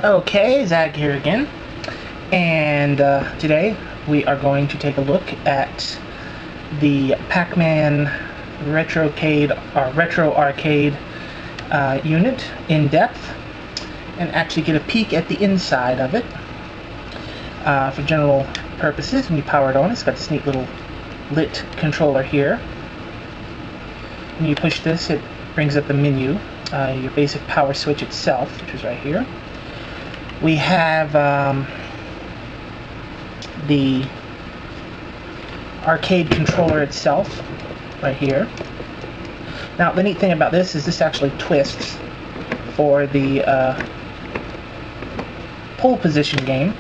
Okay, Zach here again, and today we are going to take a look at the Pac-Man Retro Arcade unit in depth, and actually get a peek at the inside of it. For general purposes, when you power it on, it's got this neat little lit controller here. When you push this, it brings up the menu, your basic power switch itself, which is right here. We have the arcade controller itself right here. Now the neat thing about this is this actually twists for the pole position game.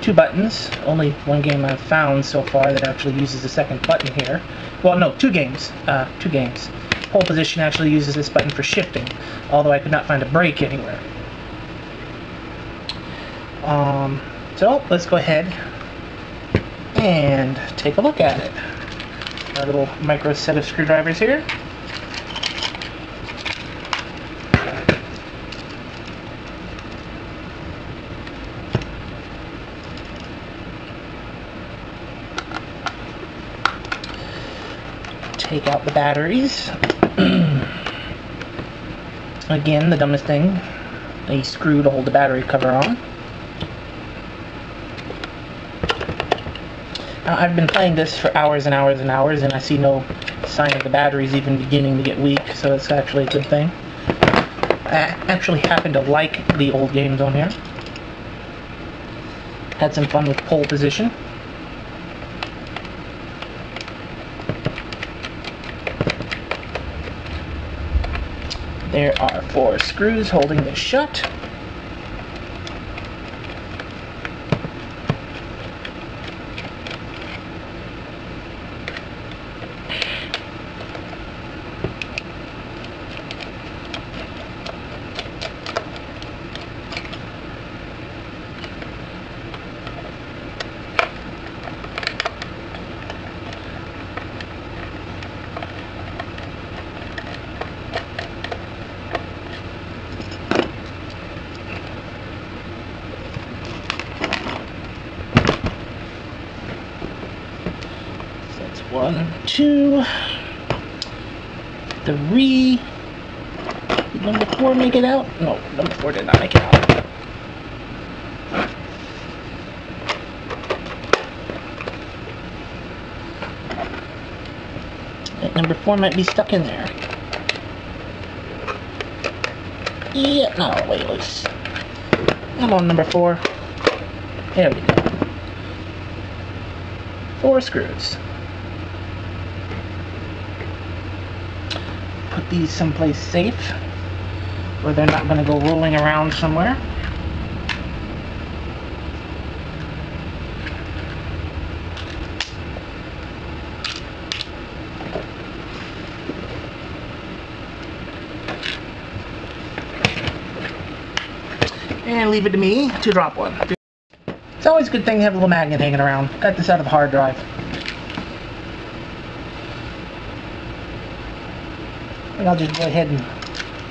2 buttons, only one game I've found so far that actually uses the second button here. Well, no, 2 games. 2 games. Pole position actually uses this button for shifting, although I could not find a break anywhere. So let's go ahead and take a look at it. Our little micro set of screwdrivers here. Take out the batteries. Again, the dumbest thing, a screw to hold the battery cover on. Now, I've been playing this for hours and hours and hours, and I see no sign of the batteries even beginning to get weak, so it's actually a good thing. I actually happen to like the old games on here. Had some fun with pole position. There are 4 screws holding this shut. That's 1, 2, 3. Did number 4 make it out? No, number 4 did not make it out. That number 4 might be stuck in there. Yeah, no, wait, loose. Come on, number 4. There we go. 4 screws. Put these someplace safe where they're not going to go rolling around somewhere. And leave it to me to drop one. It's always a good thing to have a little magnet hanging around. Got this out of a hard drive. And I'll just go ahead and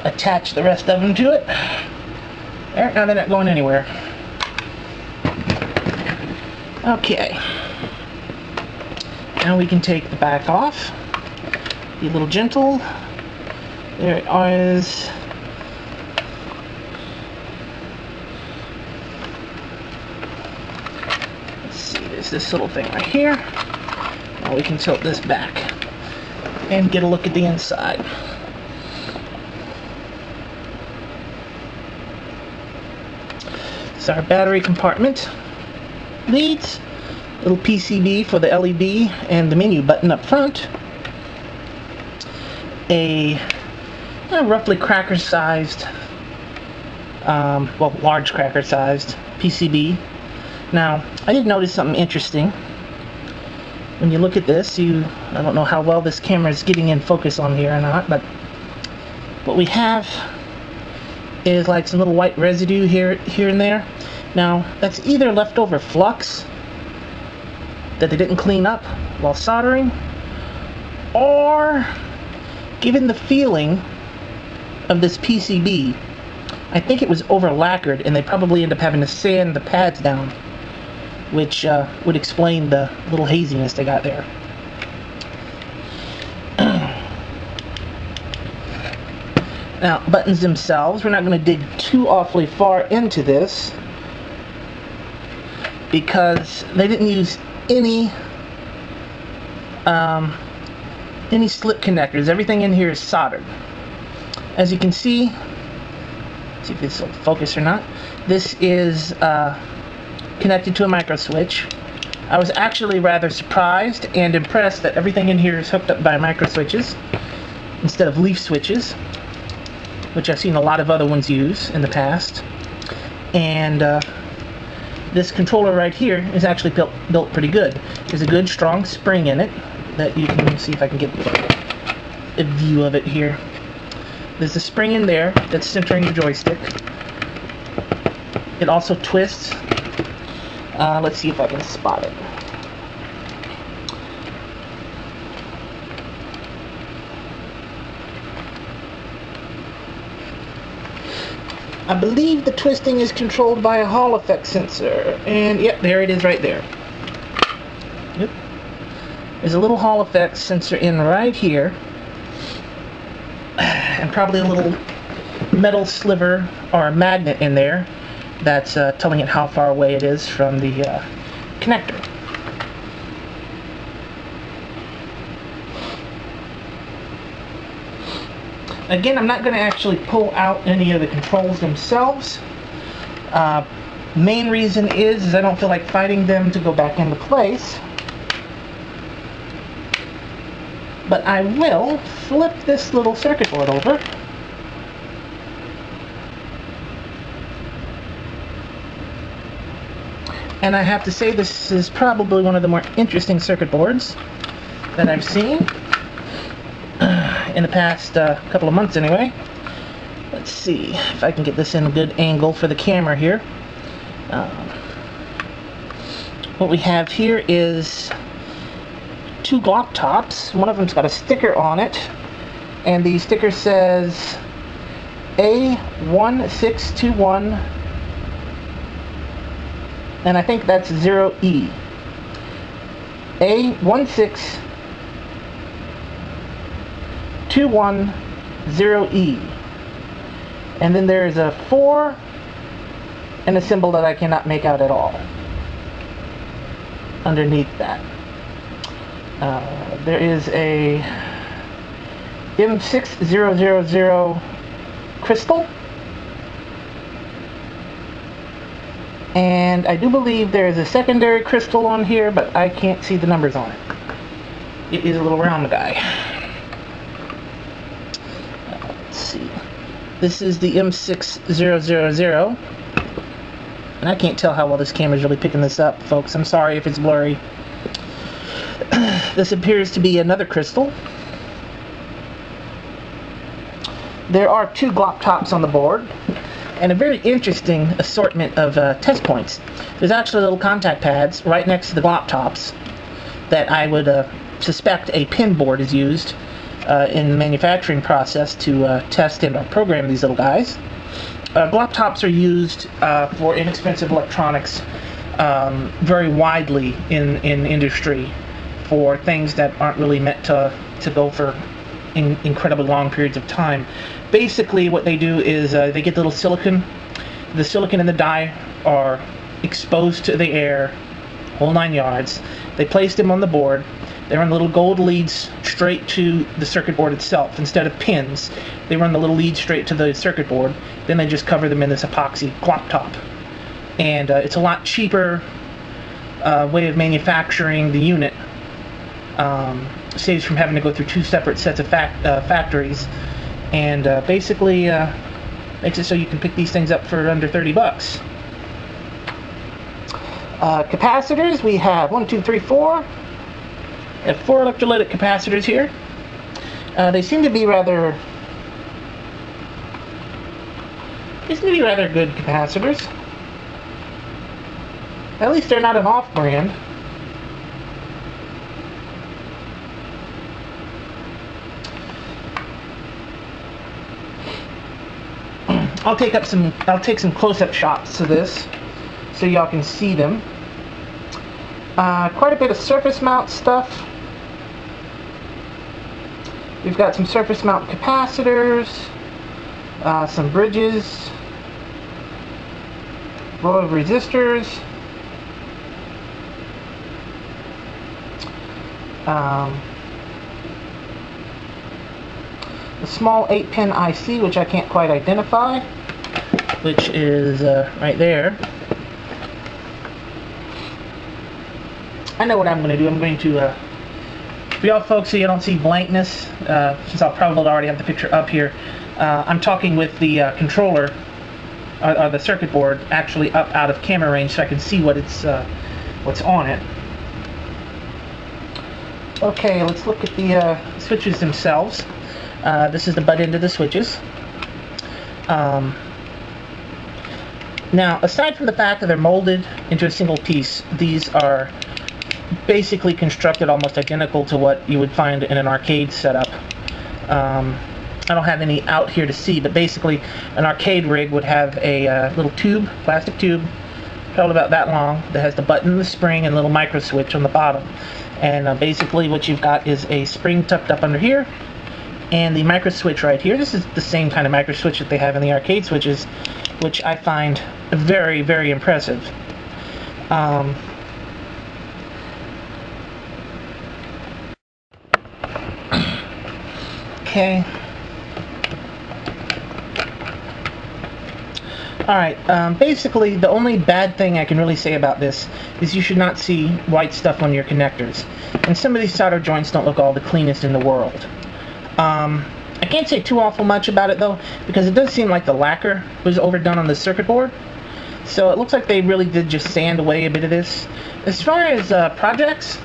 attach the rest of them to it. There, now they're not going anywhere. Okay. Now we can take the back off. Be a little gentle. There it is. Let's see, there's this little thing right here. Now we can tilt this back and get a look at the inside. This is our battery compartment. Leads, little PCB for the LED and the menu button up front. A roughly cracker-sized, well, large cracker-sized PCB. Now, I did notice something interesting. When you look at this, I don't know how well this camera is getting in focus on here or not, but what we have is like some little white residue here and there. Now, that's either leftover flux that they didn't clean up while soldering, or given the feeling of this PCB, I think it was over lacquered, and they probably end up having to sand the pads down, which would explain the little haziness they got there. Now, buttons themselves, we're not going to dig too awfully far into this because they didn't use any slip connectors. Everything in here is soldered. As you can see, let's see if this will focus or not. This is connected to a micro switch. I was actually rather surprised and impressed that everything in here is hooked up by micro switches instead of leaf switches, which I've seen a lot of other ones use in the past. And this controller right here is actually built pretty good. There's a good strong spring in it that you can see if I can get a view of it here. There's a spring in there that's centering the joystick. It also twists. Let's see if I can spot it. I believe the twisting is controlled by a Hall effect sensor. And yep, there it is right there. Yep. There's a little Hall effect sensor in right here. And probably a little metal sliver or a magnet in there that's telling it how far away it is from the connector. Again, I'm not going to actually pull out any of the controls themselves. Main reason is I don't feel like fighting them to go back into place. But I will flip this little circuit board over. And I have to say this is probably one of the more interesting circuit boards that I've seen in the past couple of months anyway. Let's see if I can get this in a good angle for the camera here. What we have here is two Glock tops. One of them's got a sticker on it, and the sticker says A1621, and I think that's 0E. A16210E. And then there's a 4 and a symbol that I cannot make out at all underneath that. There is a M6000 crystal, and I do believe there is a secondary crystal on here, but I can't see the numbers on it. It is a little round guy. Let's see. This is the M6000, and I can't tell how well this camera is really picking this up, folks. I'm sorry if it's blurry. This appears to be another crystal. There are two Glock tops on the board, and a very interesting assortment of test points. There's actually little contact pads right next to the Glock tops that I would suspect a pin board is used in the manufacturing process to test and program these little guys. Glock tops are used for inexpensive electronics very widely in industry, for things that aren't really meant to go for incredibly long periods of time. Basically what they do is they get little silicon. The silicon and the die are exposed to the air, whole 9 yards. They place them on the board. They run little gold leads straight to the circuit board itself. Instead of pins, they run the little leads straight to the circuit board. Then they just cover them in this epoxy Glock top. And it's a lot cheaper way of manufacturing the unit. Saves from having to go through two separate sets of factories, and basically makes it so you can pick these things up for under 30 bucks. Capacitors, we have 1, 2, 3, 4. We have 4 electrolytic capacitors here. They seem to be rather good capacitors. At least they're not an off-brand. I'll take some close-up shots to this so y'all can see them. Quite a bit of surface mount stuff. We've got some surface mount capacitors, some bridges, row of resistors, a small 8-pin IC, which I can't quite identify, which is right there. I know what I'm going to do. I'm going to, for y'all folks so you don't see blankness, since I'll probably already have the picture up here, I'm talking with the controller, or the circuit board, actually up out of camera range so I can see what's on it. Okay, let's look at the switches themselves. This is the butt end of the switches. Now, aside from the fact that they're molded into a single piece, these are basically constructed almost identical to what you would find in an arcade setup. I don't have any out here to see, but basically an arcade rig would have a little tube, plastic tube, probably about that long, that has the button, the spring, and a little micro switch on the bottom. And basically what you've got is a spring tucked up under here, and the micro switch right here. This is the same kind of micro switch that they have in the arcade switches, which I find very, very impressive. Okay. Alright, basically the only bad thing I can really say about this is you should not see white stuff on your connectors. And some of these solder joints don't look all the cleanest in the world. I can't say too awful much about it though, because it does seem like the lacquer was overdone on the circuit board. So it looks like they really did just sand away a bit of this. As far as projects,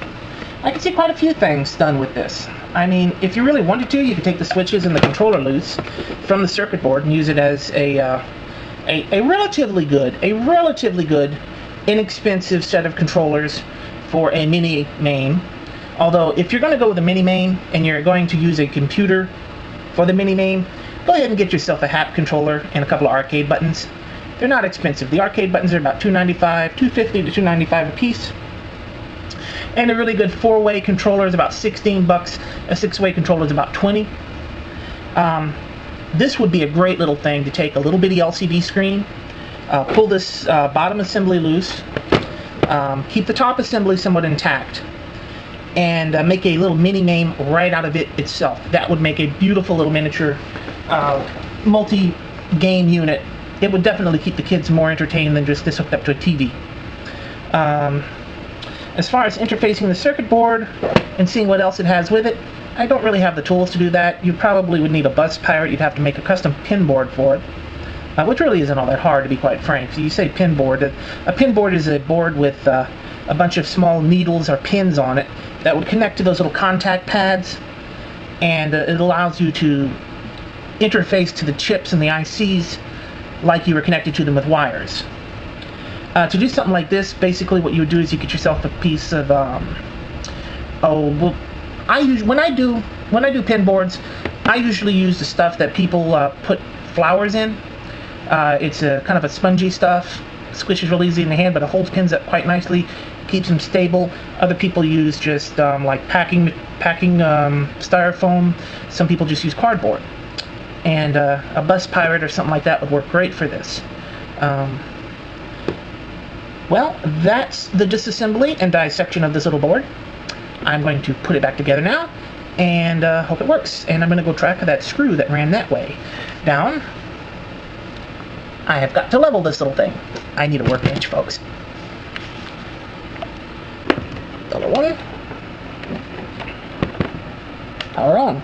I can see quite a few things done with this. I mean, if you really wanted to, you could take the switches and the controller loose from the circuit board and use it as a relatively good, inexpensive set of controllers for a mini main. Although, if you're going to go with a mini main and you're going to use a computer for the mini main, go ahead and get yourself a HAP controller and a couple of arcade buttons. They're not expensive. The arcade buttons are about $2.95, $2.50 to $2.95 a piece. And a really good 4-way controller is about 16 bucks. A 6-way controller is about 20. This would be a great little thing to take a little bitty LCD screen, pull this bottom assembly loose, keep the top assembly somewhat intact, and make a little mini main right out of it itself. That would make a beautiful little miniature multi-game unit. It would definitely keep the kids more entertained than just this hooked up to a TV. As far as interfacing the circuit board and seeing what else it has with it, I don't really have the tools to do that. You probably would need a bus pirate. You'd have to make a custom pin board for it, which really isn't all that hard, to be quite frank. So you say pin board. A pin board is a board with a bunch of small needles or pins on it that would connect to those little contact pads, and it allows you to interface to the chips and the ICs like you were connected to them with wires. To do something like this, basically what you would do is you get yourself a piece of when I do pin boards, I usually use the stuff that people put flours in. It's a kind of a spongy stuff, squishes real easy in the hand, but it holds pins up quite nicely, keeps them stable. Other people use just like packing styrofoam. Some people just use cardboard, and a bus pirate or something like that would work great for this. Well, that's the disassembly and dissection of this little board. I'm going to put it back together now, and hope it works. And I'm going to go track that screw that ran that way down. I have got to level this little thing. I need a workbench, folks. Another one. Power on.